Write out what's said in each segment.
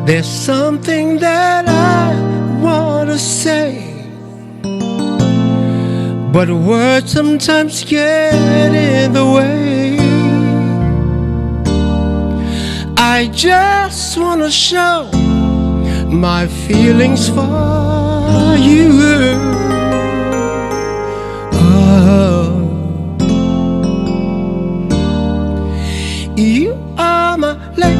There's something that I want to say, but words sometimes get in the way. I just want to show my feelings for you. Oh, you are my lady.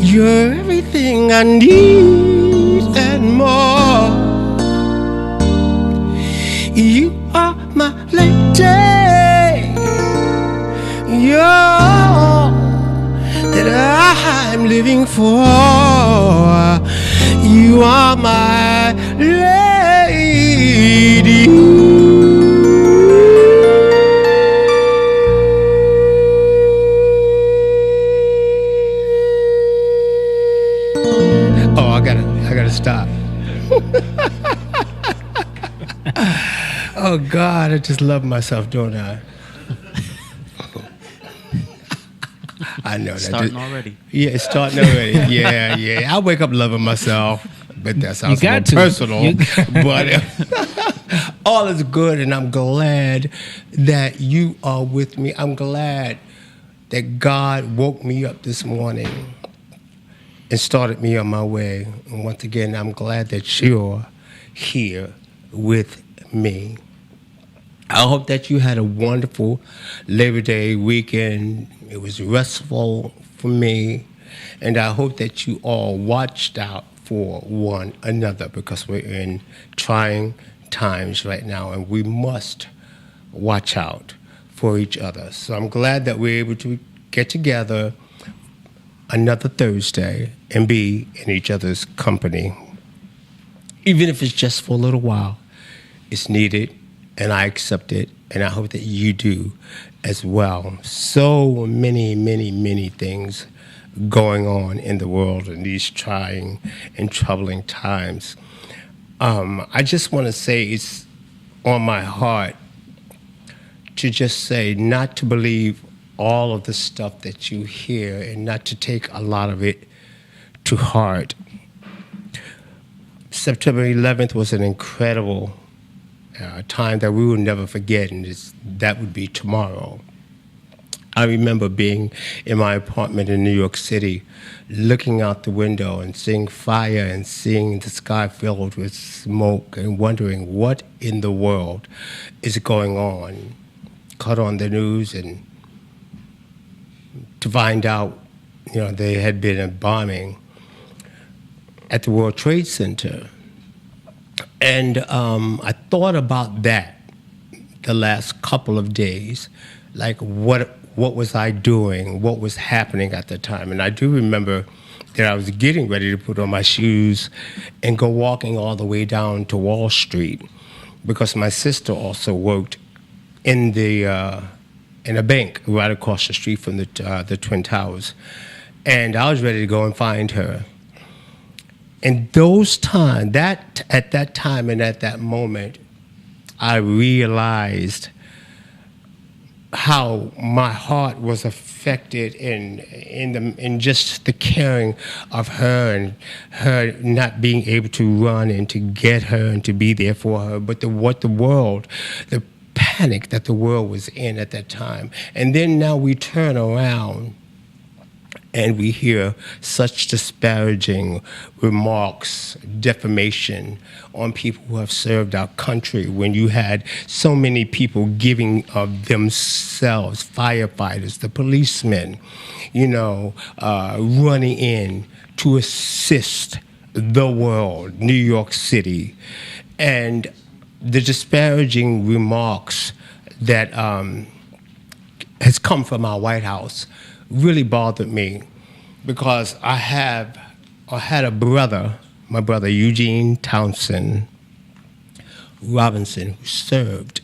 You're everything I need and more. You are my lady. You're all that I'm living for. You are my lady. Oh, I gotta stop. Oh God, I just love myself, don't I? I know that. Starting already. Yeah, it's starting already. Yeah. I wake up loving myself, but that sounds more personal. But all is good, and I'm glad that you are with me. I'm glad that God woke me up this morning and started me on my way. And once again, I'm glad that you're here with me. I hope that you had a wonderful Labor Day weekend. It was restful for me. And I hope that you all watched out for one another, because we're in trying times right now, and we must watch out for each other. So I'm glad that we're able to get together another Thursday and be in each other's company. Even if it's just for a little while, it's needed, and I accept it, and I hope that you do as well. So many things going on in the world in these trying and troubling times. I just want to say it's on my heart to just say not to believe all of the stuff that you hear and not to take a lot of it to heart. September 11th was an incredible time that we will never forget, and that would be tomorrow. I remember being in my apartment in New York City, looking out the window and seeing fire and seeing the sky filled with smoke and wondering what in the world is going on. Caught on the news and to find out, there had been a bombing at the World Trade Center. And I thought about that the last couple of days, like what was I doing, what was happening at the time. And I do remember that I was getting ready to put on my shoes and go walking all the way down to Wall Street, because my sister also worked in a bank right across the street from the Twin Towers. And I was ready to go and find her. And at that time and at that moment, I realized how my heart was affected in just the caring of her, and her not being able to run and to get her and to be there for her, but the panic that the world was in at that time. And then now we turn around and we hear such disparaging remarks, defamation on people who have served our country, when you had so many people giving of themselves, firefighters, the policemen, running in to assist the world, New York City. And the disparaging remarks that has come from our White House really bothered me, because I had a brother, my brother Eugene Townsend Robinson, who served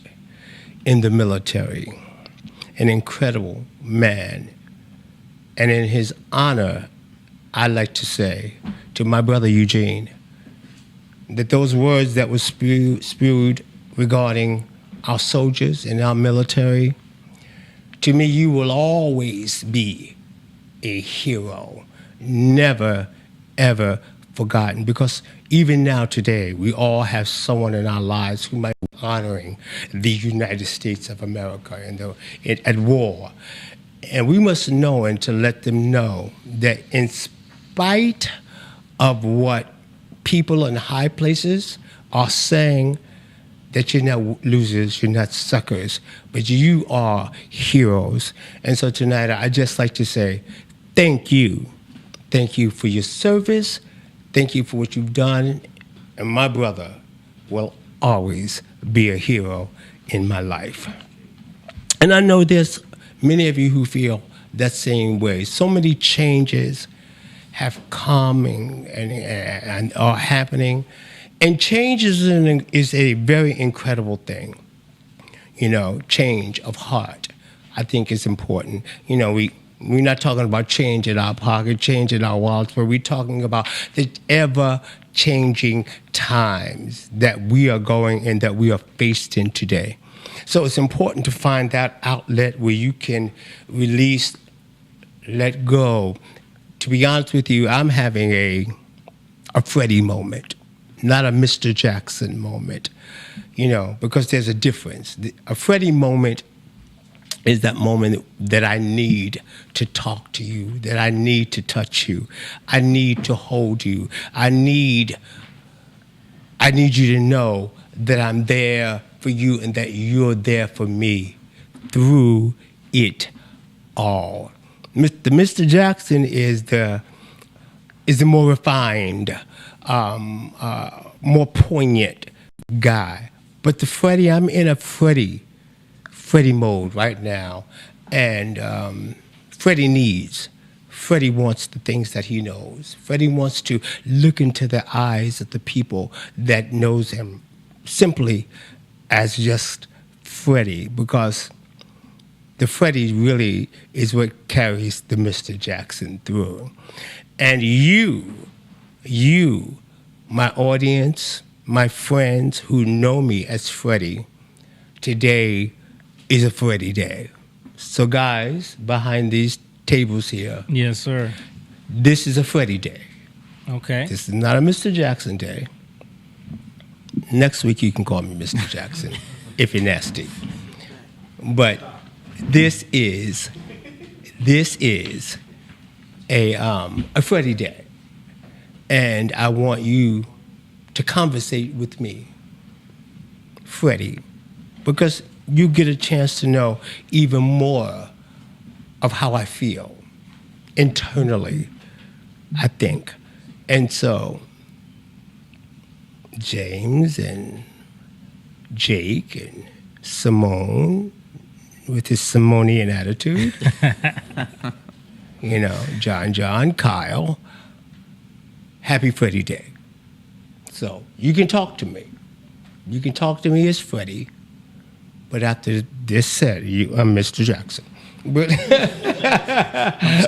in the military, an incredible man. And in his honor, I like to say to my brother Eugene that those words that were spewed regarding our soldiers and our military, to me, you will always be a hero. Never, ever forgotten. Because even now today, we all have someone in our lives who might be honoring the United States of America at war. And we must know and to let them know that in spite of what people in high places are saying, that you're not losers, you're not suckers, but you are heroes. And so tonight, I'd just like to say thank you. Thank you for your service. Thank you for what you've done. And my brother will always be a hero in my life. And I know there's many of you who feel that same way. So many changes have come and are happening. And change is a very incredible thing. You know, change of heart, I think, is important. You know, we're not talking about change in our pocket, change in our wallets, but we're talking about the ever-changing times that we are going and that we are faced in today. So it's important to find that outlet where you can release, let go. To be honest with you, I'm having a Freddie moment, not a Mr. Jackson moment, you know, because there's a difference. A Freddie moment is that moment that I need to talk to you, that I need to touch you, I need to hold you, I need you to know that I'm there for you and that you're there for me through it all. The Mr. Jackson is the more refined, more poignant guy. But the Freddie, I'm in a Freddie mode right now. And Freddie wants the things that he knows. Freddie wants to look into the eyes of the people that knows him simply as just Freddie, because the Freddie really is what carries the Mr. Jackson through. And you, my audience, my friends who know me as Freddie, today is a Freddie day. So guys, behind these tables here. Yes, sir. This is a Freddie day. Okay. This is not a Mr. Jackson day. Next week you can call me Mr. Jackson if you're nasty. But this is a Freddie day. And I want you to conversate with me, Freddie, because you get a chance to know even more of how I feel internally, I think. And so James and Jake and Simone with his Simonian attitude, you know, John, Kyle, happy Freddie Day. So you can talk to me. You can talk to me as Freddie, but after this said, I'm Mr. Jackson. But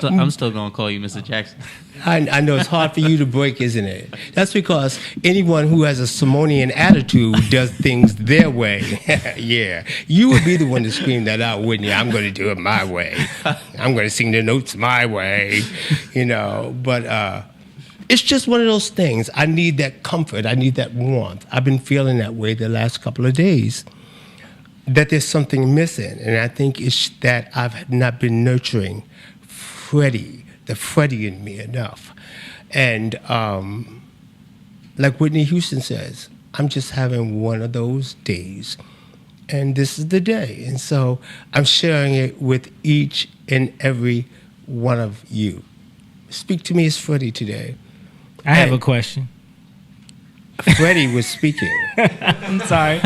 I'm still gonna call you Mr. Jackson. I know it's hard for you to break, isn't it? That's because anyone who has a Simonian attitude does things their way. Yeah, you would be the one to scream that out, wouldn't you? I'm going to do it my way. I'm going to sing the notes my way, you know. But it's just one of those things. I need that comfort. I need that warmth. I've been feeling that way the last couple of days, that there's something missing. And I think it's that I've not been nurturing Freddie, the Freddie in me enough. And like Whitney Houston says, I'm just having one of those days. And this is the day. And so I'm sharing it with each and every one of you. Speak to me as Freddie today. I have a question. Freddie was speaking. I'm sorry.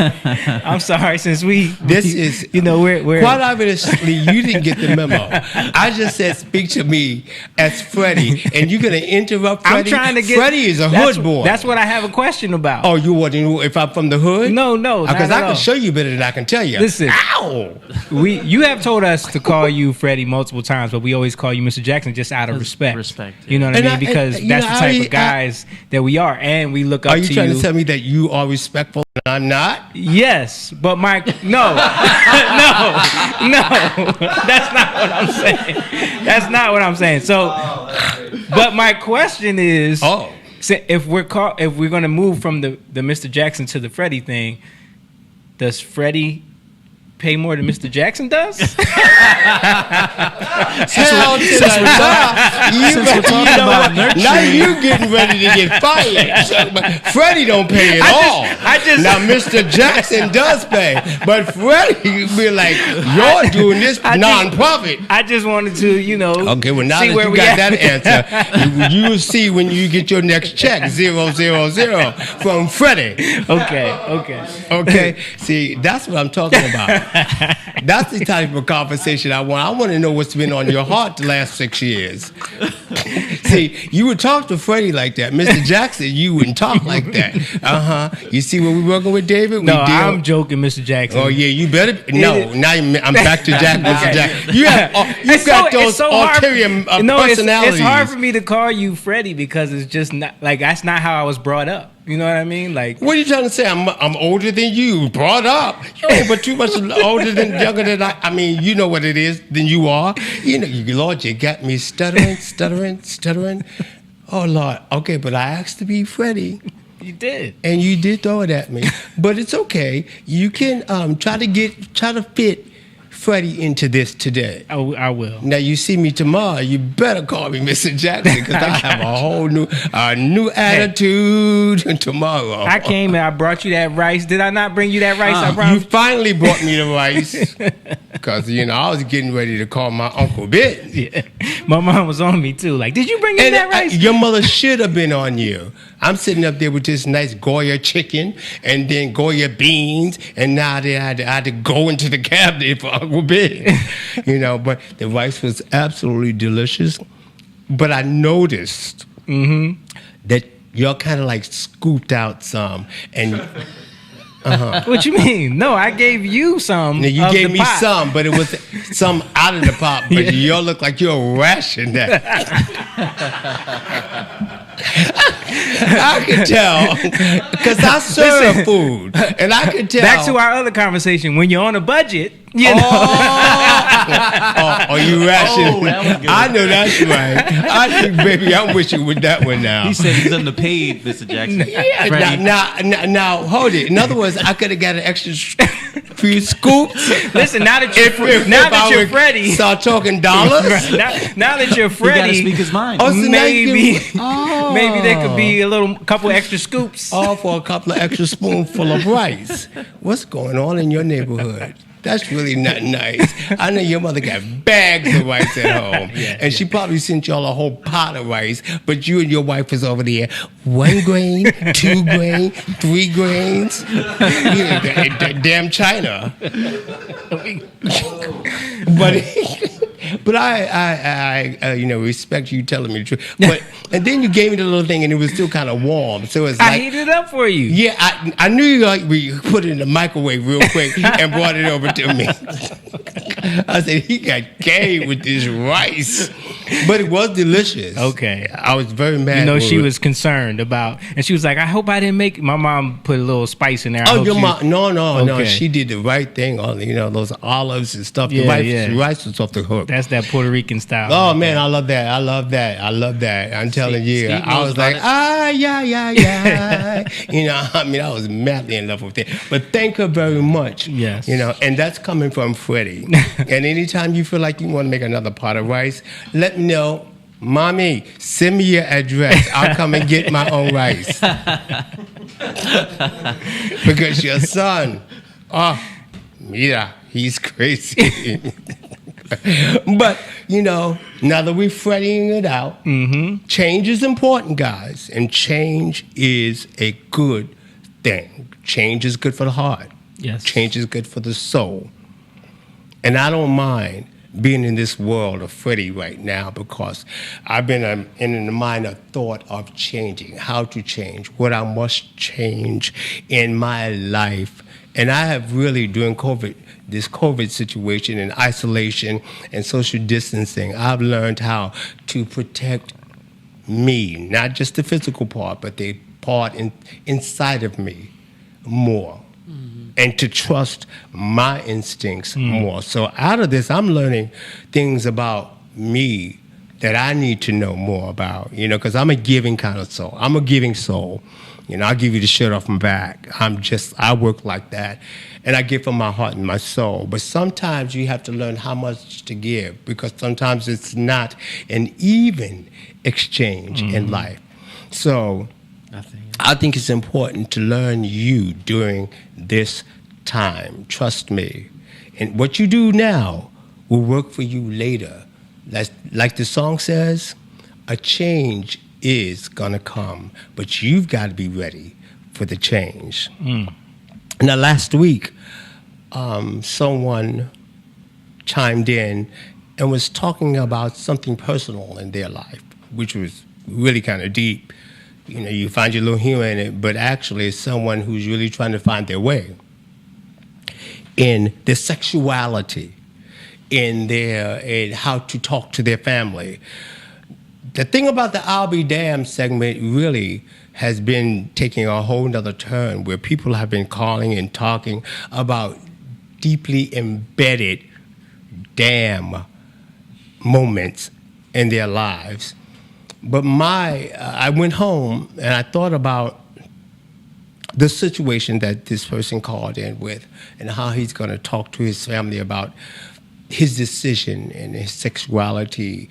Since is, you know, we're quite obviously you didn't get the memo. I just said speak to me as Freddie, and you're gonna interrupt Freddie. I'm trying to get. Freddie is a hood boy. That's what I have a question about. Oh, you want to know if I'm from the hood? No, because I can show you better than I can tell you. Listen, ow! You have told us to call you Freddie multiple times, but we always call you Mr. Jackson just out of respect. Respect. You know what I mean? Because that's the type of guys that we are, and we look up to you trying to tell me that you are respectful and I'm not? Yes, but no, no, that's not what I'm saying. That's not what I'm saying. So, but my question is, if we're going to move from the Mr. Jackson to the Freddie thing, does Freddie pay more than Mr. Jackson does? Hell to the since we're talking about nurturing. Now you getting ready to get fired. So, Freddie don't pay at all. Now Mr. Jackson does pay, but Freddie be like, you're doing this non-profit. I just wanted to, Okay, well now that you got that answer, you will see when you get your next check, 000 from Freddie. Okay. See, that's what I'm talking about. That's the type of conversation I want. I want to know what's been on your heart the last 6 years. See, you would talk to Freddie like that. Mr. Jackson, you wouldn't talk like that. You see what we're working with, David? I'm joking, Mr. Jackson. Oh, yeah, you better. No, now I'm back to Mr. Jackson. You've got those ulterior personalities. It's hard for me to call you Freddie because it's just not, that's not how I was brought up. You know what I mean? Like, what are you trying to say? I'm older than you. Brought up, you ain't but too much older than younger than I mean, you know what it is than you are. Lord, you got me stuttering. Oh Lord, okay, but I asked to be Freddie. You did, and you did throw it at me. But it's okay. You can try to fit Freddie into this today. I will. Now you see me tomorrow, you better call me Mr. Jackson because I have a whole new attitude tomorrow. I came and I brought you that rice. Did I not bring you that rice? I promise. You finally brought me the rice because I was getting ready to call my Uncle Ben. Yeah. My mom was on me too. Like, did you bring me that rice? Your mother should have been on you. I'm sitting up there with this nice Goya chicken and then Goya beans, and now I had to go into the cabinet for Uncle Ben. But the rice was absolutely delicious. But I noticed that y'all kind of like scooped out some and. What you mean? No, I gave you some. Now, you gave me some, but it was some out of the pot. But y'all look like you're rationing that. I can tell because I serve food, and I can tell. Back to our other conversation. When you're on a budget, you know. You rationing? I know that's right. I think, baby, I'm with you with that one now. He said he's underpaid, Mr. Jackson. Yeah. Now, hold it. In other words, I could have got an extra few scoops. Listen, now that you're Freddie, start talking dollars. Right. Now that you're Freddie, you gotta speak his mind. Maybe there could be a couple extra scoops. For a couple of extra spoonful of rice. What's going on in your neighborhood? That's really not nice. I know your mother got bags of rice at home. And she probably sent y'all a whole pot of rice, but you and your wife was over there, 1 grain, 2 grain, 3 grains. Damn China. But I respect you telling me the truth. And then you gave me the little thing, and it was still kind of warm. So it's I heated it up for you. Yeah, I knew you put it in the microwave real quick and brought it over to me. I said he got gay with this rice, but it was delicious. Okay, I was very mad. She was concerned about, and she was like, "I hope I didn't make." My mom put a little spice in there. Your mom? No. She did the right thing on those olives and stuff. The rice was off the hook. That's that Puerto Rican style. Oh man, I love that. I'm telling you, I was like, yeah. I was madly in love with it. But thank her very much. Yes. And that's coming from Freddie. And anytime you feel like you want to make another pot of rice, let me know. Mommy, send me your address. I'll come and get my own rice. Because your son, he's crazy. But, now that we're fretting it out, change is important, guys. And change is a good thing. Change is good for the heart. Yes. Change is good for the soul. And I don't mind being in this world of Freddie right now because I've been in the mind of thought of changing, how to change, what I must change in my life. And I have really, during this COVID situation and isolation and social distancing, I've learned how to protect me, not just the physical part, but the part inside of me more, and to trust my instincts more. So out of this, I'm learning things about me that I need to know more about, because I'm a giving kind of soul. I'm a giving soul. I'll give you the shirt off my back. I work like that. And I give from my heart and my soul. But sometimes you have to learn how much to give, because sometimes it's not an even exchange in life. So I think it's important to learn you during this time. Trust me. And what you do now will work for you later. Like the song says, a change is gonna come, but you've got to be ready for the change. Now, last week, someone chimed in and was talking about something personal in their life, which was really kind of deep. You find your little humor in it, but actually it's someone who's really trying to find their way in their sexuality, in how to talk to their family. The thing about the I'll Be Damned segment really has been taking a whole nother turn, where people have been calling and talking about deeply embedded damn moments in their lives. But I went home and I thought about the situation that this person called in with, and how he's going to talk to his family about his decision and his sexuality.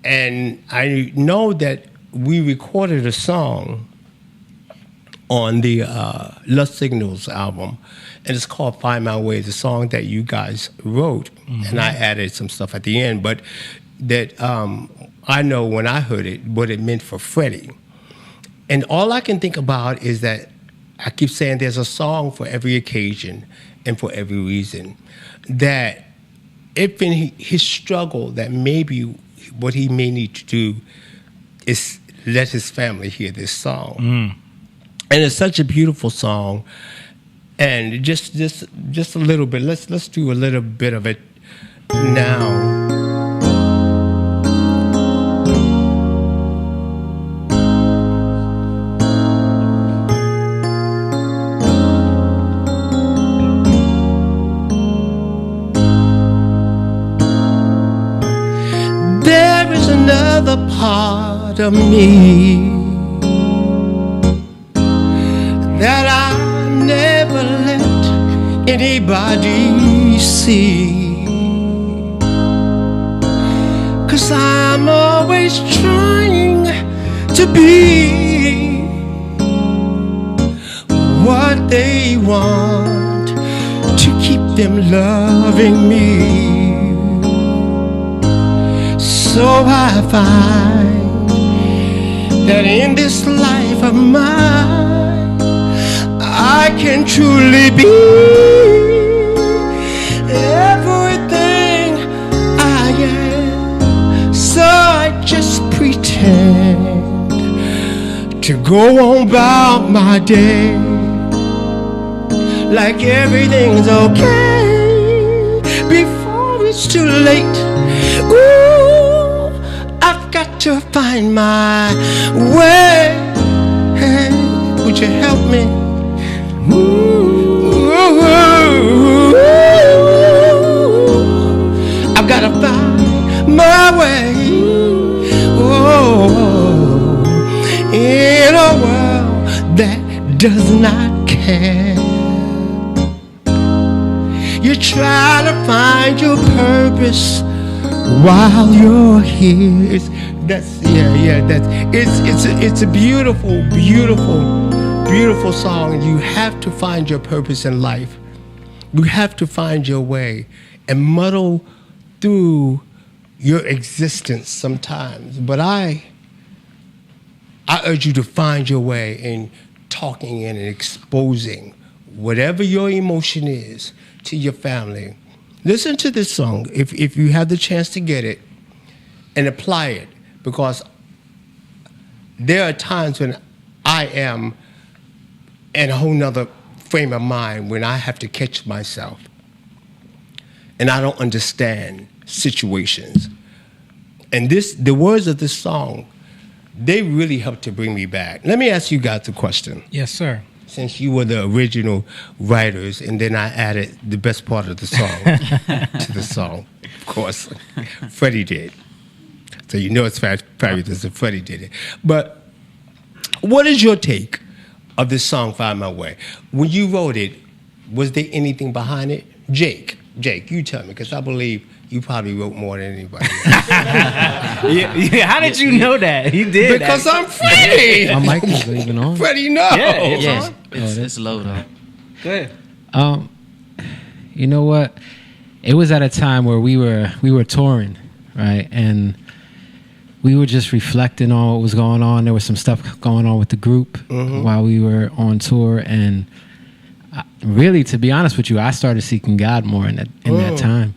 And I know that we recorded a song on the Lust Signals album, and it's called Find My Way, the song that you guys wrote, and I added some stuff at the end, but that I know when I heard it, what it meant for Freddie. And all I can think about is that I keep saying there's a song for every occasion and for every reason. That if in his struggle, that maybe what he may need to do is let his family hear this song. And it's such a beautiful song. And just a little bit, let's do a little bit of it now. Another part of me that I never let anybody see, 'cause I'm always trying to be what they want, to keep them loving me. So I find that in this life of mine, I can truly be everything I am. So I just pretend to go on about my day like everything's okay before it's too late. Ooh, to find my way. Hey, would you help me? Ooh, I've got to find my way. Oh, in a world that does not care. You try to find your purpose while you're here. It's a beautiful, beautiful, beautiful song. You have to find your purpose in life. You have to find your way and muddle through your existence sometimes. But I urge you to find your way in talking and exposing whatever your emotion is to your family. Listen to this song if you have the chance to get it, and apply it, because there are times when I am in a whole nother frame of mind, when I have to catch myself and I don't understand situations. And the words of this song they really helped to bring me back. Let me ask you guys a question. Yes, sir. Since you were the original writers, and then I added the best part of the song to the song, of course, Freddie did. So you know it's fabulous that Freddie did it. But what is your take of this song, Find My Way? When you wrote it, was there anything behind it? Jake, you tell me, because I believe you probably wrote more than anybody else. Yeah, how did you know that? You did. Because I'm Freddie. My mic is even on. Freddie, no. Yeah, it's low though. Go ahead. You know what? It was at a time where we were touring, right? And we were just reflecting on what was going on. There was some stuff going on with the group while we were on tour, and really, to be honest with you, I started seeking God more in that time.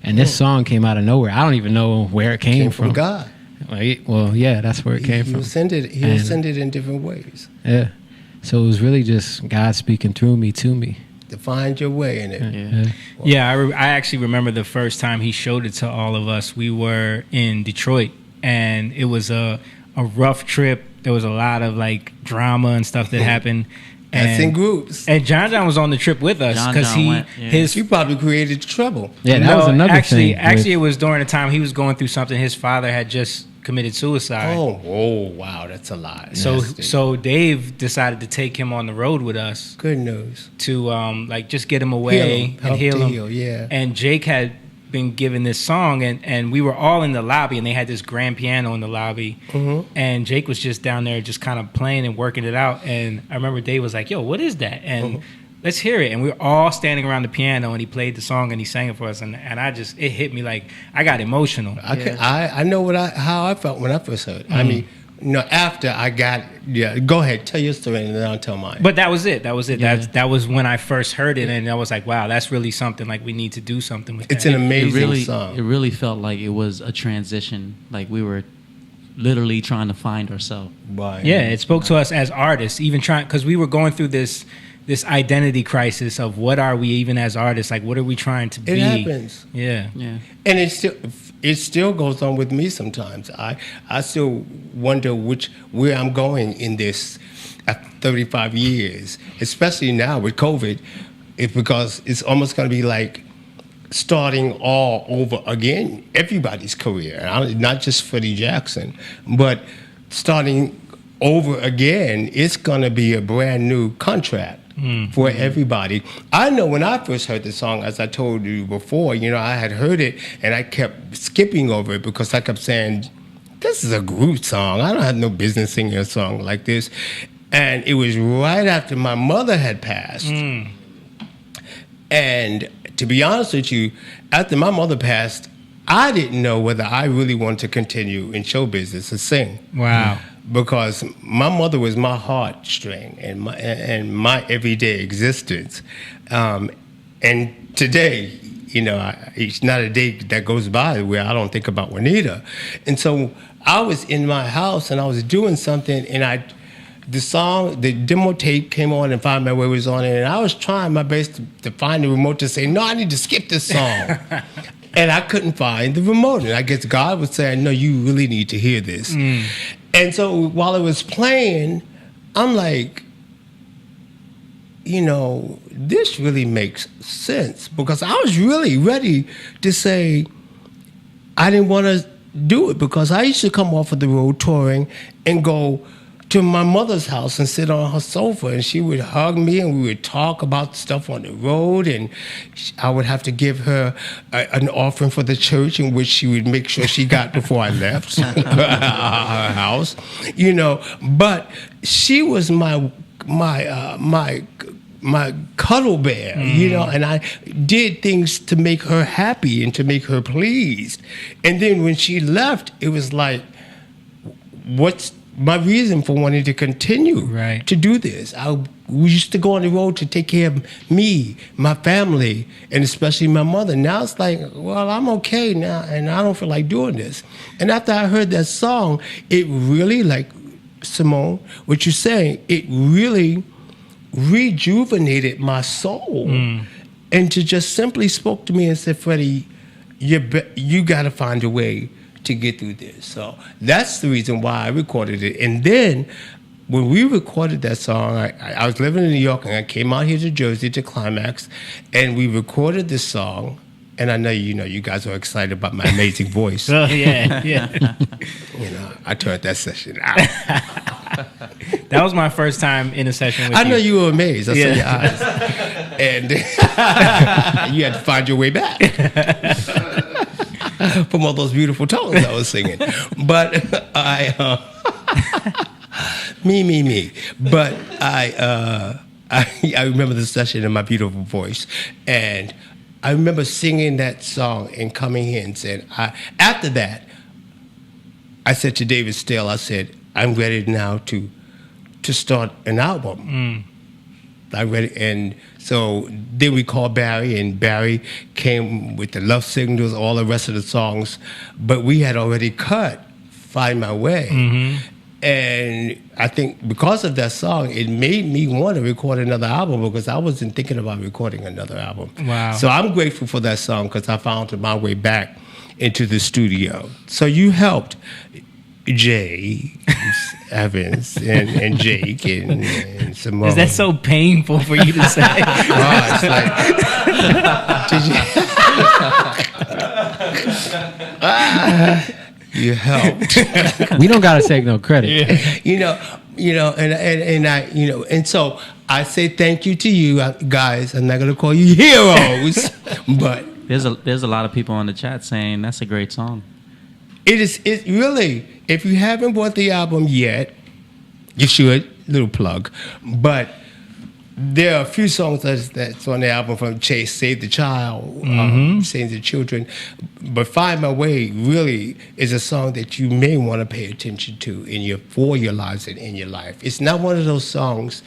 And this song came out of nowhere. I don't even know where it came from. God. Well, yeah, that's where it came from. He'll send it in different ways. Yeah. So it was really just God speaking through me to me. To find your way in it. Yeah, I actually remember the first time he showed it to all of us. We were in Detroit, and it was a rough trip. There was a lot of like drama and stuff that happened. That's in groups. And John was on the trip with us because he probably created trouble. Yeah, that was another thing. Actually, it was during the time he was going through something. His father had just committed suicide. Oh, wow, that's a lot. So Dave decided to take him on the road with us. Good news. To just get him away and heal him. Yeah. And Jake had been given this song, and we were all in the lobby, and they had this grand piano in the lobby, and Jake was just down there just kind of playing and working it out. And I remember Dave was like, yo, what is that? And let's hear it. And we were all standing around the piano, and he played the song and he sang it for us, and it hit me like I got emotional. I know how I felt when I first heard it. I mean, after I got go ahead, tell your story and then I'll tell mine. But that was it. Yeah. That was when I first heard it, Yeah. and I was like, wow, that's really something. Like, we need to do something with It's that. an amazing song. It really felt like it was a transition. Like we were literally trying to find ourselves. Right. Yeah, it spoke to us as artists, even because we were going through this identity crisis of what are we even as artists? Like, what are we trying to be? It happens. Yeah. And it still goes on with me sometimes. I still wonder where I'm going in this at 35 years, especially now with COVID, because it's almost going to be like starting all over again, everybody's career, not just Freddie Jackson, but starting over again. It's going to be a brand new contract. For everybody. I know when I first heard the song, as I told you before, I had heard it and I kept skipping over it because I kept saying, this is a group song. I don't have no business singing a song like this. And it was right after my mother had passed. And to be honest with you, after my mother passed, I didn't know whether I really wanted to continue in show business and sing. Wow. Because my mother was my heartstring and my everyday existence. And today, it's not a day that goes by where I don't think about Juanita. And so I was in my house and I was doing something, and the demo tape came on and Find My Way was on it, and I was trying my best to find the remote to say, no, I need to skip this song. And I couldn't find the remote. And I guess God was saying, no, you really need to hear this. And so while it was playing, I'm like, this really makes sense, because I was really ready to say I didn't want to do it, because I used to come off of the road touring and go to my mother's house and sit on her sofa, and she would hug me and we would talk about stuff on the road, and I would have to give her an offering for the church, in which she would make sure she got before I left her house, but she was my cuddle bear, and I did things to make her happy and to make her pleased. And then when she left, it was like, what's my reason for wanting to continue to do this? We used to go on the road to take care of me, my family, and especially my mother. Now it's like, well, I'm okay now, and I don't feel like doing this. And after I heard that song, it really, like Simone, what you're saying, it really rejuvenated my soul. And to just simply spoke to me and said, Freddie, you got to find a way to get through this. So that's the reason why I recorded it. And then when we recorded that song, I was living in New York, and I came out here to Jersey to Climax, and we recorded this song. And I know you guys are excited about my amazing voice. Oh yeah. I turned that session out. That was my first time in a session with you. I know you were amazed. I saw your eyes. And you had to find your way back from all those beautiful tones I was singing. But me. But I remember the session in my beautiful voice. And I remember singing that song and coming in and saying, after that, I said to David Steele, I said, I'm ready now to start an album. I'm ready. And so then we called Barry, and Barry came with the love signals, all the rest of the songs. But we had already cut Find My Way. Mm-hmm. And I think because of that song, it made me want to record another album, because I wasn't thinking about recording another album. Wow. So I'm grateful for that song, because I found my way back into the studio. So you helped Jay Evans and Jake and Simone. Is that so painful for you to say? It's like, did you... You helped. We don't gotta take no credit. Yeah. And so I say thank you to you guys. I'm not gonna call you heroes, but there's a lot of people on the chat saying that's a great song. It really. If you haven't bought the album yet, you should. Little plug, but there are a few songs that's on the album from Chase, Save the Child, Save the Children. But Find My Way really is a song that you may want to pay attention to for your lives and in your life. It's not one of those songs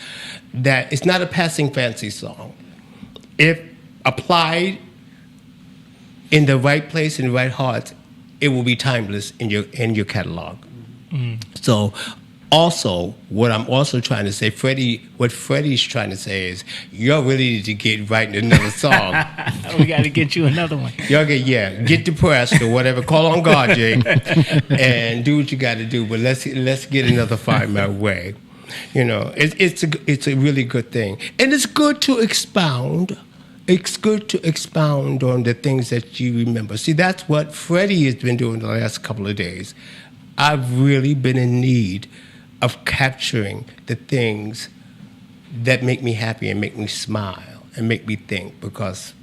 it's not a passing fancy song. If applied in the right place and the right heart, it will be timeless in your catalog. So also, what I'm also trying to say, what Freddie's trying to say is, y'all really need to get writing another song. We got to get you another one. Y'all get depressed or whatever. Call on God, Jake, and do what you got to do. But let's get another Find My Way. It's a really good thing, and it's good to expound. It's good to expound on the things that you remember. See, that's what Freddie has been doing the last couple of days. I've really been in need of capturing the things that make me happy and make me smile and make me think, because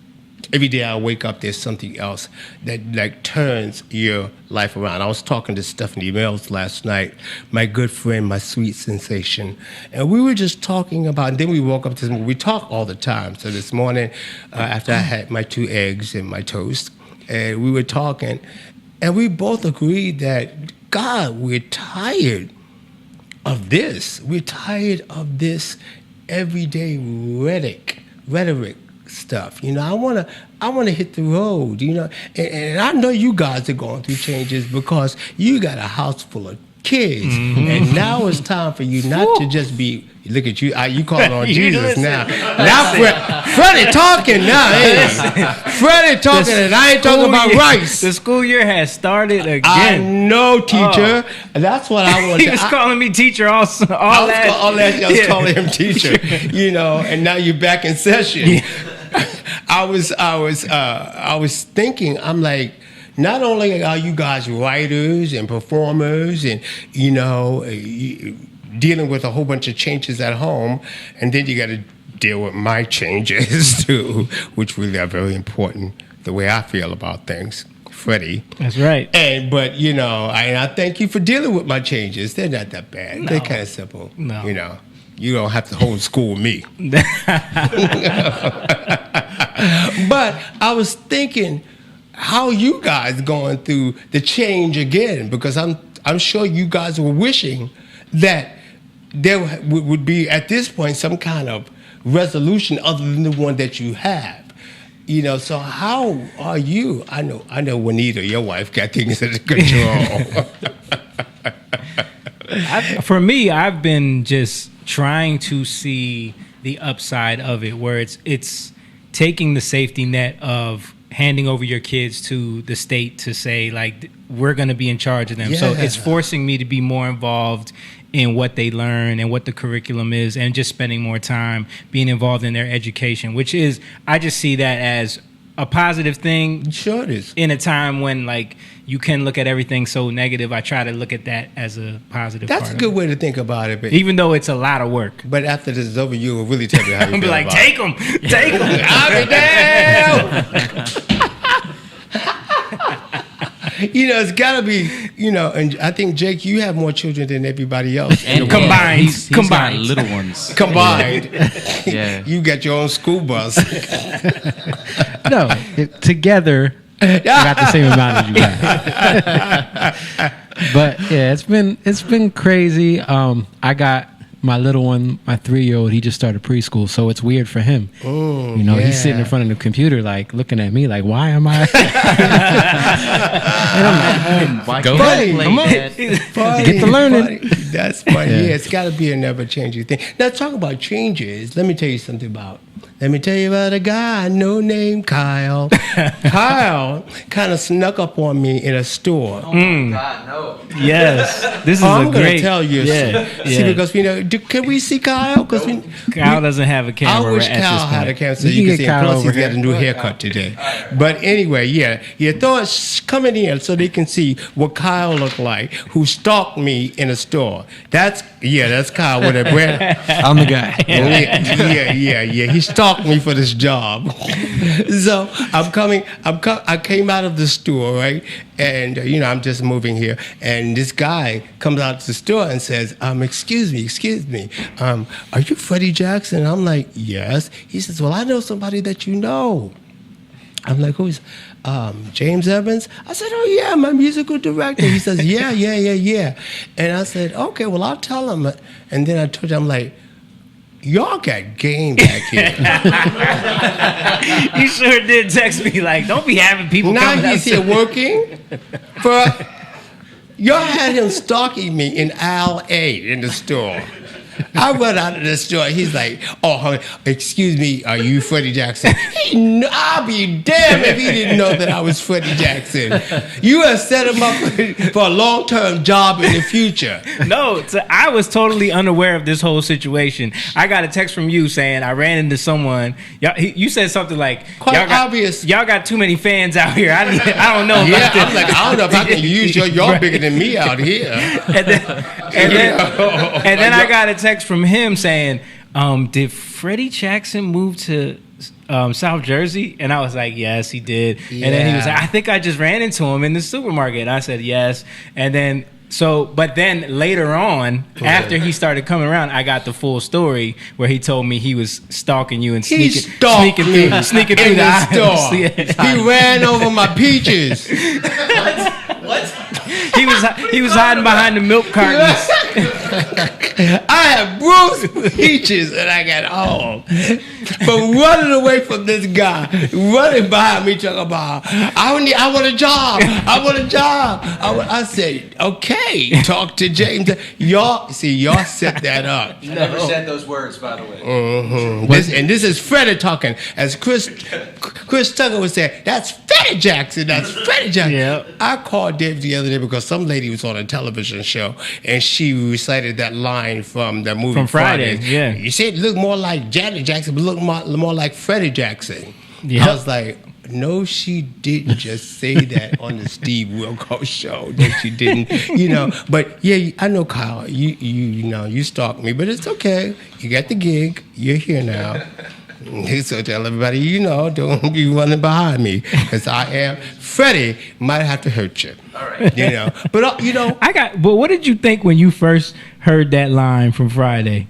every day I wake up, there's something else that turns your life around. I was talking to Stephanie Mills last night, my good friend, my sweet sensation, and we were just talking about, and then we woke up this morning. We talk all the time. So this morning, after I had my 2 eggs and my toast, and we were talking, and we both agreed that, God, we're tired of this. We're tired of this everyday rhetoric stuff. I want to hit the road. And I know you guys are going through changes, because you got a house full of kids, and now it's time for you not to just be. Look at you! You calling on Jesus now. Now Freddie talking now. Freddie talking, and I ain't talking about rice. The school year has started again. I know, teacher. Oh. That's what I want. He was calling me teacher all last. I was calling him teacher. And now you're back in session. Yeah. I was thinking. I'm like, not only are you guys writers and performers, and dealing with a whole bunch of changes at home, and then you got to deal with my changes too, which really are very important, the way I feel about things, Freddie. That's right. But I thank you for dealing with my changes. They're not that bad. No. They're kind of simple. No. You don't have to hold school with me. But I was thinking, how you guys going through the change again? Because I'm sure you guys were wishing that there would be, at this point, some kind of resolution other than the one that you have. So how are you? I know Juanita, your wife, got things under control. For me, I've been just trying to see the upside of it, where it's taking the safety net of handing over your kids to the state to say, like, we're going to be in charge of them. Yeah. So it's forcing me to be more involved in what they learn and what the curriculum is, and just spending more time being involved in their education, which is, I just see that as a positive thing. Sure it is. In a time when, like, you can look at everything so negative, I try to look at that as a positive part. That's a good way to think about it. But even though it's a lot of work. But after this is over, you will really tell me how you feel. Be like, take them. Take them. I'll be down. You know, it's got to be, you know, and I think, Jake, you have more children than everybody else. And combined. He's got little ones. Combined. Yeah. You got your own school bus. No, together, I got the same amount as you got. But yeah, it's been crazy. I got my little one, my 3-year-old. He just started preschool, so it's weird for him. Oh, you know, he's sitting in front of the computer, like looking at me, like, why am I? And I'm like, go ahead, get the learning. Funny. That's funny. Yeah, it's got to be a never-changing thing. Now, talk about changes. Let me tell you something about. Let me tell you about a guy, no name, Kyle. Kyle kind of snuck up on me in a store. Oh my God, no. Yes, this is I'm a going great. to tell you. See, because you know, can we see Kyle? Because Kyle doesn't have a camera. I wish at Kyle this had a point. camera so you can see him. Plus, he's got a new haircut today. But anyway, you throw it coming in so they can see what Kyle looked like, who stalked me in a store. That's Kyle with a brand. I'm the guy. Yeah. He stalked me for this job. So I came out of the store, right? And, you know, I'm just moving here. And this guy comes out to the store and says, excuse me. Are you Freddie Jackson? I'm like, yes. He says, well, I know somebody that you know. I'm like, who's James Evans? I said, oh, yeah, my musical director. He says, yeah. And I said, okay, well, I'll tell him. And then I told him, I'm like, y'all got game back here. You sure did text me, like, don't be having people now coming he's here working for... Y'all had him stalking me in aisle 8 in the store. I run out of the store. He's like, oh, honey, excuse me, are you Freddie Jackson? I'll be damned if he didn't know that I was Freddie Jackson. You have set him up for a long-term job in the future. No, I was totally unaware of this whole situation. I got a text from you saying I ran into someone. You said something like, obvious. Y'all got too many fans out here. I don't know. Yeah, I'm like, I don't know if I can use y'all bigger than me out here. And then I got a text from him saying, did Freddie Jackson move to South Jersey? And I was like, yes, he did. Yeah. And then he was like, I think I just ran into him in the supermarket. And I said, yes. And then but then later on, after he started coming around, I got the full story where he told me he was stalking you and sneaking through the aisles. He ran over my peaches. What? He was hiding behind the milk cartons. I have bruised peaches and I got home. But running away from this guy, running behind me, talking about, I want a job. I said, okay, talk to James. Y'all set that up. You never said those words, by the way. Mm-hmm. This is Freddie talking. As Chris Tucker would say, that's Freddie Jackson. That's Freddie Jackson. Yep. I called Dave the other day because some lady was on a television show and she recited that line from the movie from Friday. Yeah. You said it looked more like Janet Jackson, but looked more like Freddie Jackson. Yep. I was like, no, she didn't just say that on the Steve Wilkos show. No, she didn't. You know, but yeah, I know Kyle. You know, you stalked me, but it's okay. You got the gig. You're here now. So tell everybody, you know, don't be running behind me because I am. Freddie might have to hurt you. All right. You know, but you know, But what did you think when you first heard that line from Friday?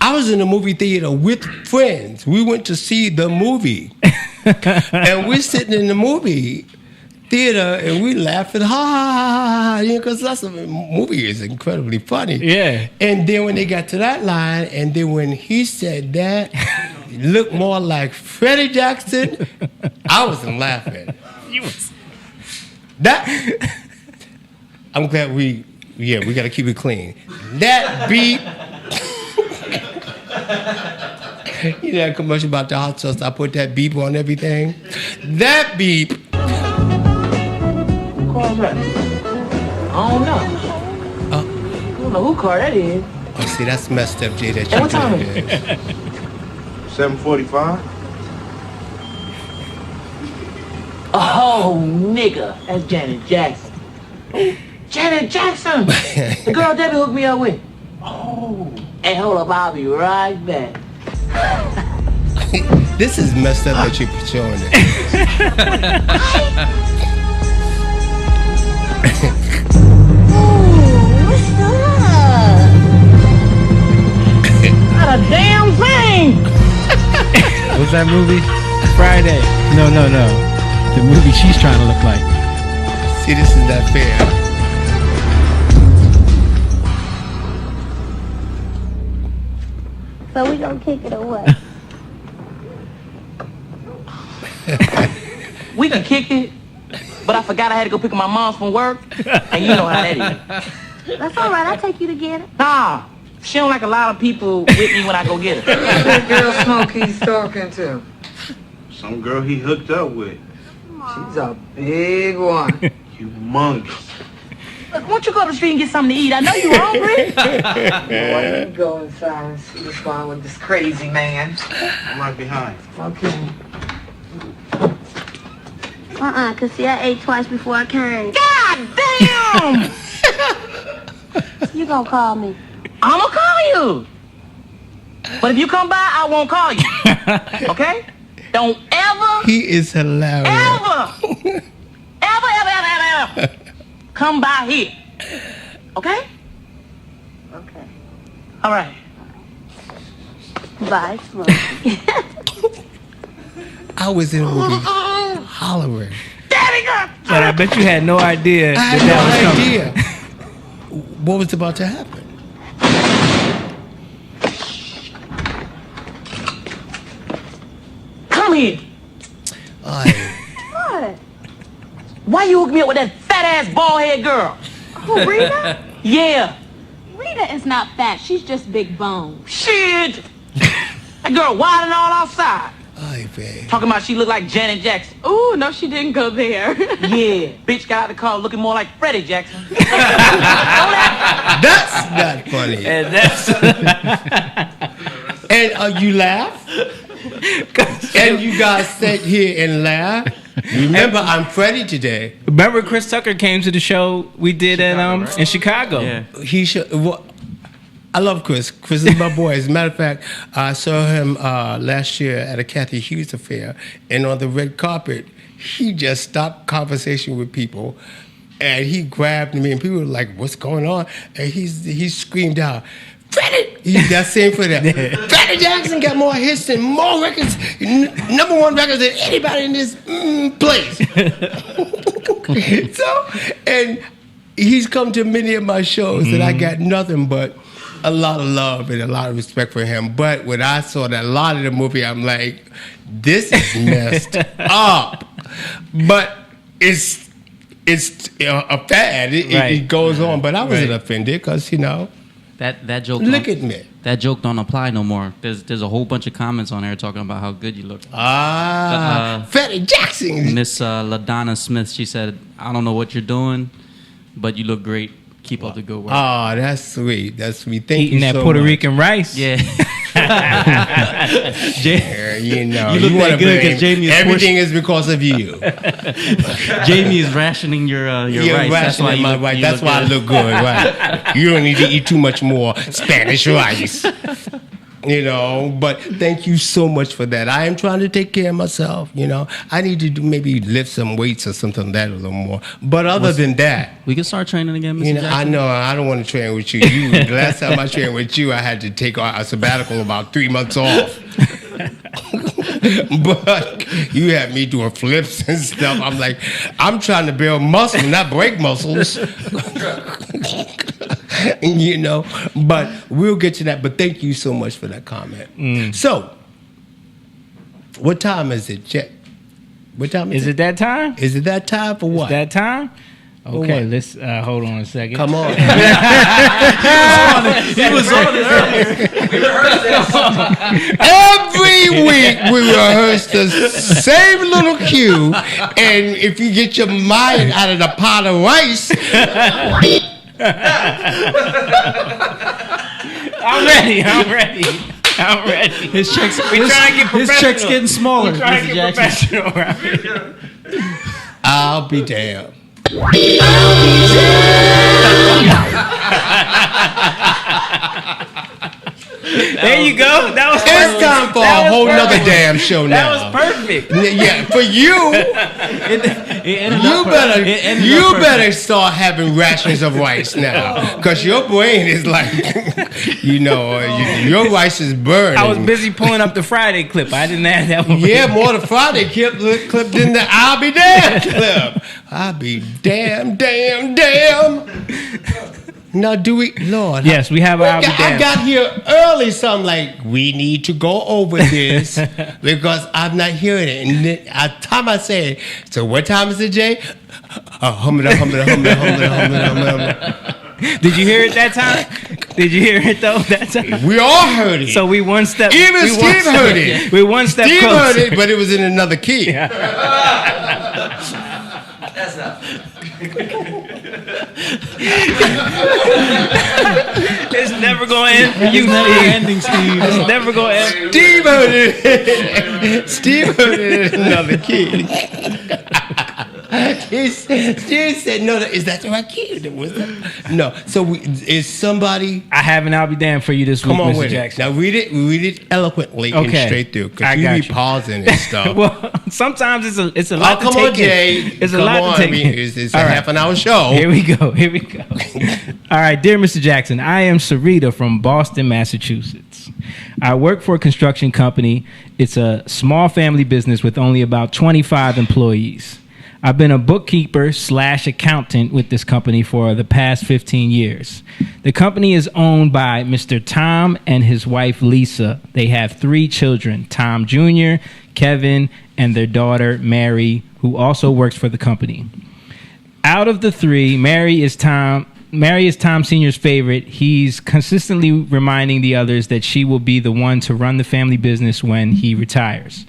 I was in the movie theater with friends. We went to see the movie, and we're sitting in the movie theater and we laughing, ha ha ha ha, you know, because that's the movie is incredibly funny. Yeah. And then when they got to that line, and then when he said that, it looked more like Freddie Jackson. I wasn't laughing. I'm glad we got to keep it clean. That beat. You know that commercial about the hot sauce? I put that beep on everything. That beep. Who called that? I don't know. I don't know who called that is. Oh, see, that's messed up, Jay. That you what time did. 7:45. Oh, nigga. That's Janet Jackson. Janet Jackson! The girl Debbie hooked me up with. Oh. Hey, hold up. I'll be right back. This is messed up that you're showing it. What's up? Not a damn thing! What's that movie? Friday. No. The movie she's trying to look like. See, this is not fair. So we gonna kick it away. We can kick it, but I forgot I had to go pick up my mom from work, and you know how that is. That's all right. I'll take you to get it. Nah, she don't like a lot of people with me when I go get her. That girl Smokey's talking to. Some girl he hooked up with. She's a big one. Humongous. Look, why don't you go up the street and get something to eat? I know you hungry. Why don't you go inside and see what's wrong with this crazy man? I'm right behind. Okay. Cause see, I ate twice before I came. God damn! You gonna call me? I'm gonna call you. But if you come by, I won't call you. Okay? Don't ever, He is hilarious. ever come by here. Okay? Okay. All right. Bye, Smokey. I was in a movie hollering. But I bet you had no idea I had that no was coming. idea what was about to happen. Come here. Aye. What? Why you hook me up with that fat-ass bald-head girl? Who, Rita? Yeah. Rita is not fat. She's just big bone. Shit. That girl wilding all outside. Aye, babe. Talking about she looked like Janet Jackson. Ooh, no, she didn't go there. Yeah. Bitch got out the car looking more like Freddie Jackson. That's not funny. And that's And you laugh. And you guys sit here and laugh. Remember, I'm Freddie today. remember Chris Tucker came to the show we did in Chicago. Yeah. He should. Well, I love Chris. Chris is my boy. As a matter of fact, I saw him last year at a Kathy Hughes affair, and on the red carpet, he just stopped conversation with people, and he grabbed me, and people were like, "What's going on?" And he screamed out, "Freddie!" He's that same for that. Freddie Jackson got more hits and more records, number one records than anybody in this place. So, and he's come to many of my shows, and I got nothing but a lot of love and a lot of respect for him. But when I saw that a lot of the movie, I'm like, this is messed up. But it's a fad. It goes on. But I wasn't offended because, That joke. look at me. That joke don't apply no more. There's a whole bunch of comments on there talking about how good you look. Freddie Jackson. Miss LaDonna Smith, she said, "I don't know what you're doing, but you look great. Keep up the good work." Oh, that's sweet. That's sweet. Thank Eating you that so Puerto much. Rican rice. Yeah. Yeah, You look you that wanna good 'cause blame Jamie is everything is because of you. Jamie is rationing your rice. That's why my rice. That's why I look good. Right? You don't need to eat too much more Spanish rice. But thank you so much for that. I am trying to take care of myself. I need to maybe lift some weights or something like that a little more. But other than that, We can start training again, Mr. Jackson. I know I don't want to train with you. The last time I trained with you, I had to take a sabbatical about 3 months off. But you had me doing flips and stuff. I'm like, I'm trying to build muscle, not break muscles. But we'll get to that. But thank you so much for that comment. So, what time is it, Chet? What time is it? Is it that time? Is it that time for what? That time? Okay, let's hold on a second. Come on. He was on it earlier. Every week we rehearse the same little cue, and if you get your mind out of the pot of rice, I'm ready. His check's getting smaller. We're trying to get professional. I'll be damned. There you go. That was It's perfect. time for a whole nother damn show now. That was perfect. Yeah, for you, you better start having rations of rice now, because your brain is like, your rice is burning. I was busy pulling up the Friday clip. I didn't have that one. Yeah, more the Friday clip than the I'll be damn clip. I'll be damn. Now, do we, Lord? Yes, we have I'll be damn. I got here early, so I'm like, we need to go over this because I'm not hearing it. And then time I say, so what time is it, Jay? Hum. Did you hear it that time? Did you hear it though that time? We all heard it. So we one step. Even Steve heard it. We one step Steve closer. heard it, but it was in another key. That's not. It's never going to end for you, Steve. It's never going to end. Steve heard it. Steve heard it in another key. Steve said, "No, is that the right key? No." So is somebody? I have an I'll be damned for you this week, Come on Mr. with Jackson. it. Now read it eloquently and straight through, because you be pausing and stuff. Well, sometimes it's a lot to come take on, Jay. in. It's a lot to take in. It's a half an hour show. Here we go. All right, dear Mr. Jackson, I am Sarita from Boston, Massachusetts. I work for a construction company. It's a small family business with only about 25 employees. I've been a bookkeeper/accountant with this company for the past 15 years. The company is owned by Mr. Tom and his wife, Lisa. They have 3 children, Tom Jr., Kevin, and their daughter, Mary, who also works for the company. Out of the 3, Mary is Tom Sr.'s favorite. He's consistently reminding the others that she will be the one to run the family business when he retires.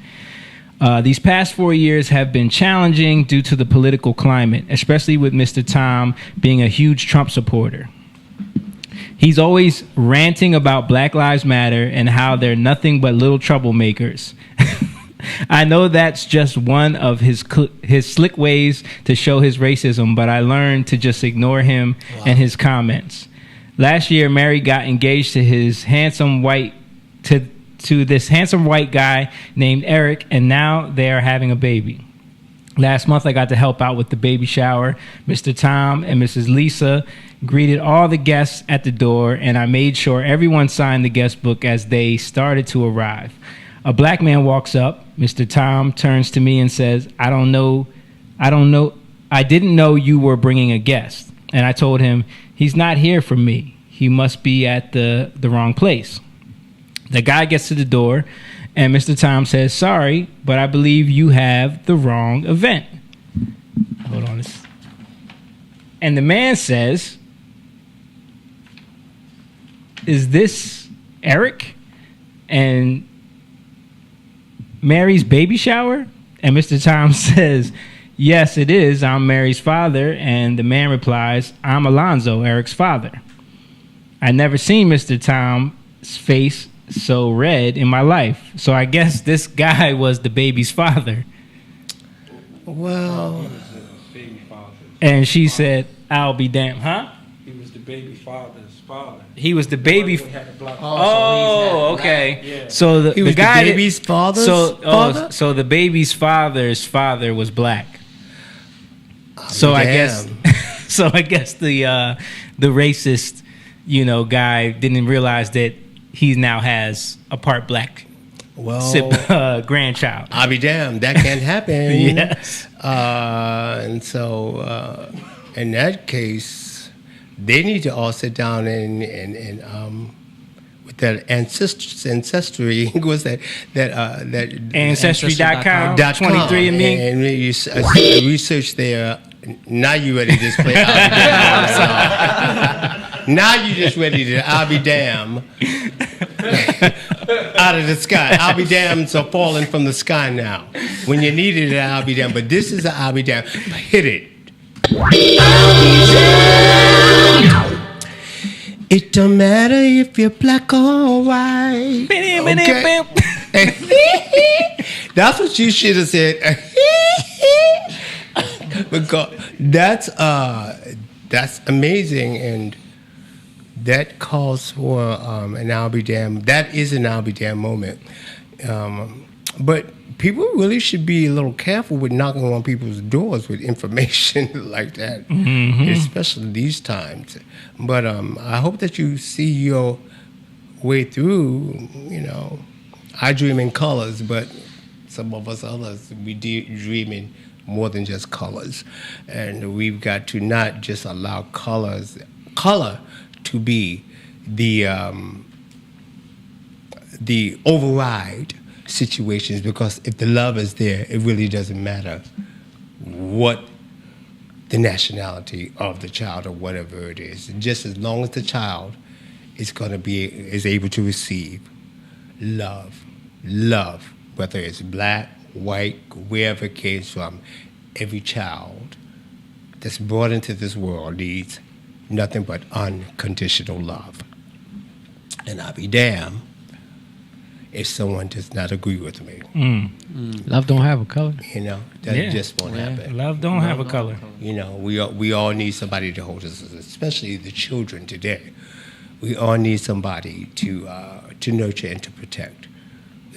These past 4 years have been challenging due to the political climate, especially with Mr. Tom being a huge Trump supporter. He's always ranting about Black Lives Matter and how they're nothing but little troublemakers. I know that's just one of his slick ways to show his racism, but I learned to just ignore him and his comments. Last year, Mary got engaged to this handsome white guy named Eric, and now they are having a baby. Last month, I got to help out with the baby shower. Mr. Tom and Mrs. Lisa greeted all the guests at the door, and I made sure everyone signed the guest book as they started to arrive. A black man walks up. Mr. Tom turns to me and says, I didn't know you were bringing a guest. And I told him, he's not here for me. He must be at the wrong place. The guy gets to the door, and Mr. Tom says, sorry, but I believe you have the wrong event. Hold on. And the man says, is this Eric and Mary's baby shower? And Mr. Tom says, yes, it is. I'm Mary's father. And the man replies, I'm Alonzo, Eric's father. I never seen Mr. Tom's face so red in my life. So I guess this guy was the baby's father. Well, and she said, I'll be damned. Huh? He was the baby father's father. He was the baby. Oh, okay. Yeah. So the guy, the baby's father's father? So the baby's father's father was black. So I guess the racist, guy didn't realize that he now has a part black grandchild. I'll be damned. That can't happen. Yes. And so in that case, they need to all sit down and with that ancestry. What's that? That Ancestry.com. 23andMe. And research their Now you ready to just play I'll Be Damned. Now you just ready to I'll Be Damned out of the sky. I'll Be Damned so falling from the sky now. When you needed it, I'll Be Damned. But this is an I'll Be Damned. Hit it. It don't matter if you're black or white. Okay. That's what you should have said. Because that's amazing, and that calls for an I'll Be Damned. That is an I'll Be Damned moment. But people really should be a little careful with knocking on people's doors with information like that, especially these times. But I hope that you see your way through. You know, I dream in colors, but some of us others, we dream in more than just colors. And we've got to not just allow color to be the override situations, because if the love is there, it really doesn't matter what the nationality of the child or whatever it is. Just as long as the child is able to receive love, whether it's black, white, wherever it came from, every child that's brought into this world needs nothing but unconditional love. And I'll be damned if someone does not agree with me. Love don't have a color. You know, that just won't happen. Love don't have a color. You know, we all need somebody to hold us, especially the children today. We all need somebody to nurture and to protect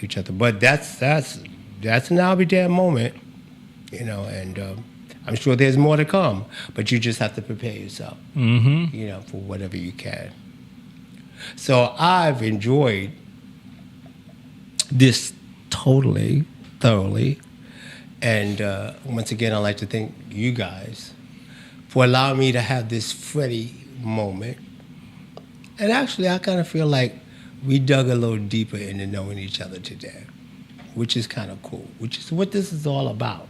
each other. But that's an I'll Be Damned moment, you know, and I'm sure there's more to come. But you just have to prepare yourself, you know, for whatever you can. So I've enjoyed this thoroughly, and once again, I'd like to thank you guys for allowing me to have this Freddie moment. And actually, I kind of feel like we dug a little deeper into knowing each other today, which is kind of cool, which is what this is all about.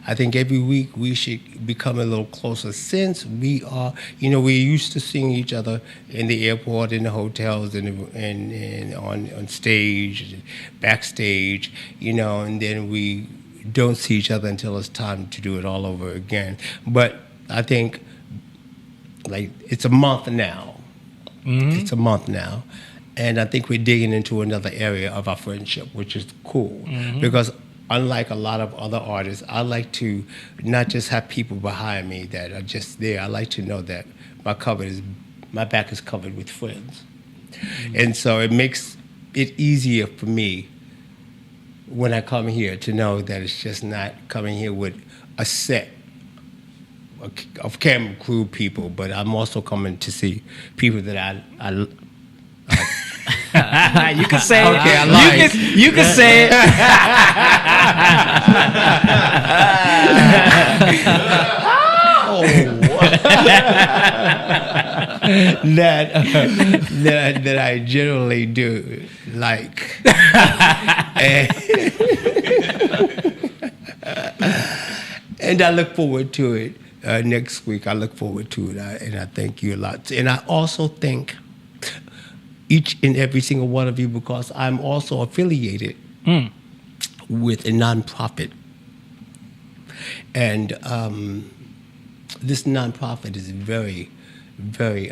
I think every week we should become a little closer, since we are, you know, we're used to seeing each other in the airport, in the hotels, and on stage, backstage, you know, and then we don't see each other until it's time to do it all over again. But I think, like, it's a month now. It's a month now. And I think we're digging into another area of our friendship, which is cool. Because unlike a lot of other artists, I like to not just have people behind me that are just there. I like to know that my back is covered with friends. And so it makes it easier for me when I come here to know that it's just not coming here with a set of camera crew people, but I'm also coming to see people that I you can say it. Okay, I like. You can say it. that I generally do like. And I look forward to it next week. I look forward to it, and I thank you a lot. And I also thank each and every single one of you, because I'm also affiliated with a nonprofit. And this nonprofit is very, very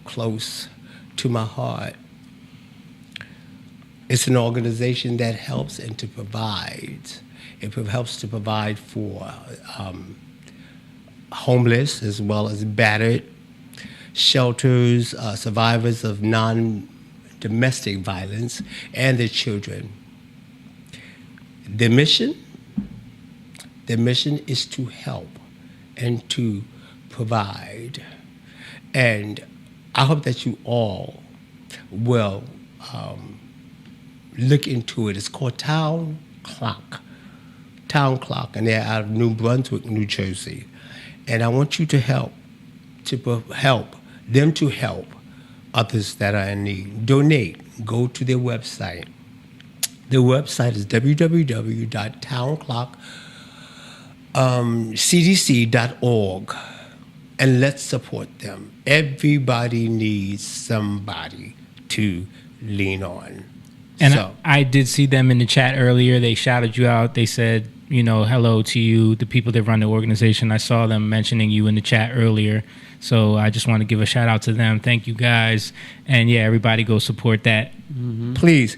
close to my heart. It's an organization that helps and to provide. It helps to provide for homeless as well as battered, shelters, survivors of non-domestic violence, and their children. The mission is to help and to provide. And I hope that you all will look into it. It's called Town Clock, and they're out of New Brunswick, New Jersey. And I want you to help them to help others that are in need. Donate. Go to their website. Their website is www.townclock.org. cdc.org, and let's support them. Everybody needs somebody to lean on. And I did see them in the chat earlier. They shouted you out. They said, hello to you, the people that run the organization. I saw them mentioning you in the chat earlier. So I just want to give a shout out to them. Thank you guys. And yeah, everybody go support that. Mm-hmm. Please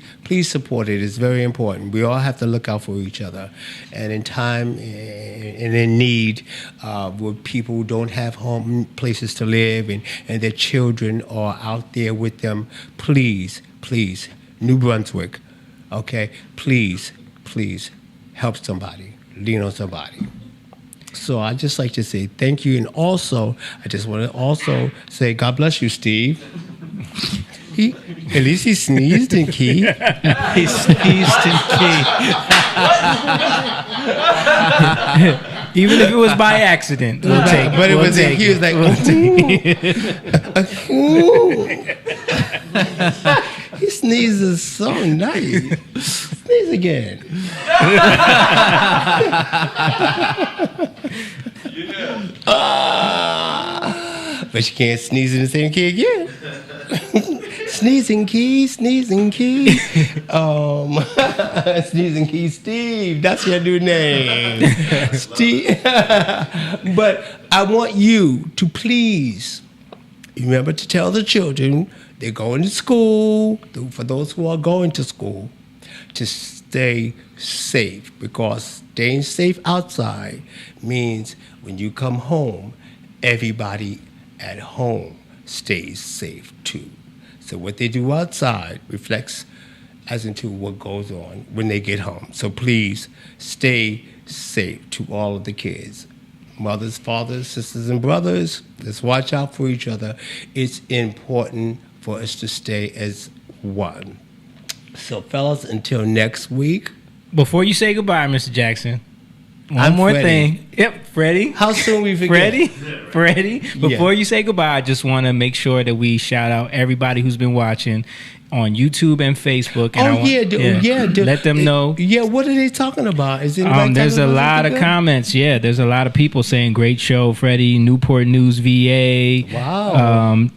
support it. It's very important. We all have to look out for each other. And in time and in need, where people don't have home places to live and their children are out there with them, please, New Brunswick, okay, please help somebody, lean on somebody. So I just like to say thank you, and also I just want to say God bless you, Steve. At least he sneezed in key. He sneezed in key. Even if it was by accident, we'll take it. But it was he was like, he sneezes so nice. Sneeze again. But you can't sneeze in the same key again. Sneezing key. Sneezing key Steve. That's your new name. Steve. But I want you to please remember to tell the children they're going to school, for those who are going to school, to stay safe, because staying safe outside means when you come home, everybody at home stays safe too. So what they do outside reflects as into what goes on when they get home. So please stay safe to all of the kids. Mothers, fathers, sisters, and brothers, let's watch out for each other. It's important for us to stay as one. So, fellas, until next week. Before you say goodbye, Mr. Jackson, one more thing. Yep, Freddie. How soon we forget? Freddie. Before you say goodbye, I just want to make sure that we shout out everybody who's been watching on YouTube and Facebook. And let them know. Yeah, what are they talking about? Is it there's a lot of comments. Yeah, there's a lot of people saying great show, Freddie. Newport News, VA. Wow.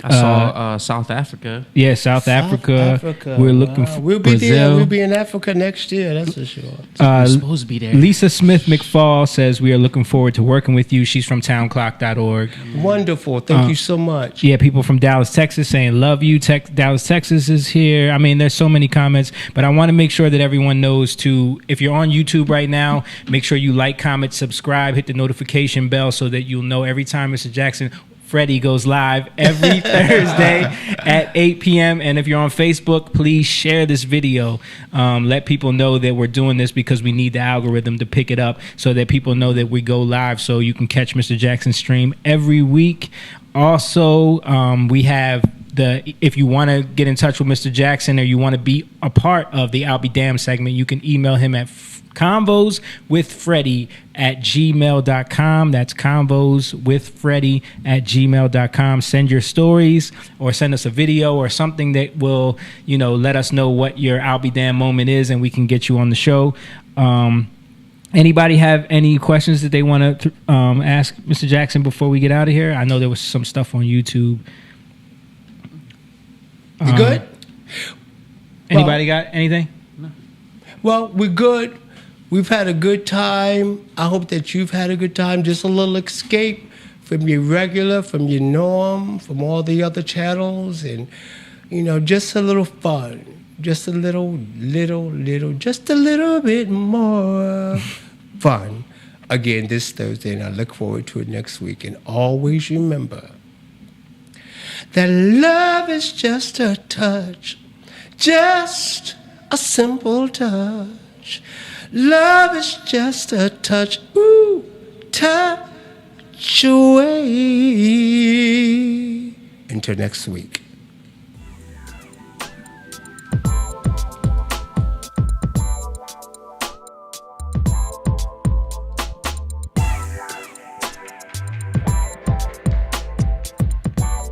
I saw South Africa. Yeah, South Africa. We're looking for we'll be Brazil. There. We'll be in Africa next year, that's for sure. We're supposed to be there. Lisa Smith McFall says, we are looking forward to working with you. She's from townclock.org. Wonderful. Thank you so much. Yeah, people from Dallas, Texas saying, love you. Dallas, Texas is here. I mean, there's so many comments, but I want to make sure that everyone knows to, if you're on YouTube right now, make sure you like, comment, subscribe, hit the notification bell so that you'll know every time Mr. Jackson Freddie goes live every Thursday at 8 p.m. And if you're on Facebook, please share this video. Let people know that we're doing this because we need the algorithm to pick it up so that people know that we go live, so you can catch Mr. Jackson's stream every week. Also, we have if you want to get in touch with Mr. Jackson, or you want to be a part of the I'll Be Damned segment, you can email him at convoswithfreddie@gmail.com. That's convoswithfreddie@gmail.com. Send your stories, or send us a video or something that will, let us know what your I'll Be Damned moment is, and we can get you on the show. Anybody have any questions that they want to ask Mr. Jackson before we get out of here? I know there was some stuff on YouTube. You good? Anybody got anything? No. Well, we're good. We've had a good time. I hope that you've had a good time. Just a little escape from your regular, from your norm, from all the other channels, and just a little fun. Just a little, just a little bit more fun. Again, this Thursday, and I look forward to it next week. And always remember that love is just a touch, just a simple touch. Love is just a touch, touch away. Until next week.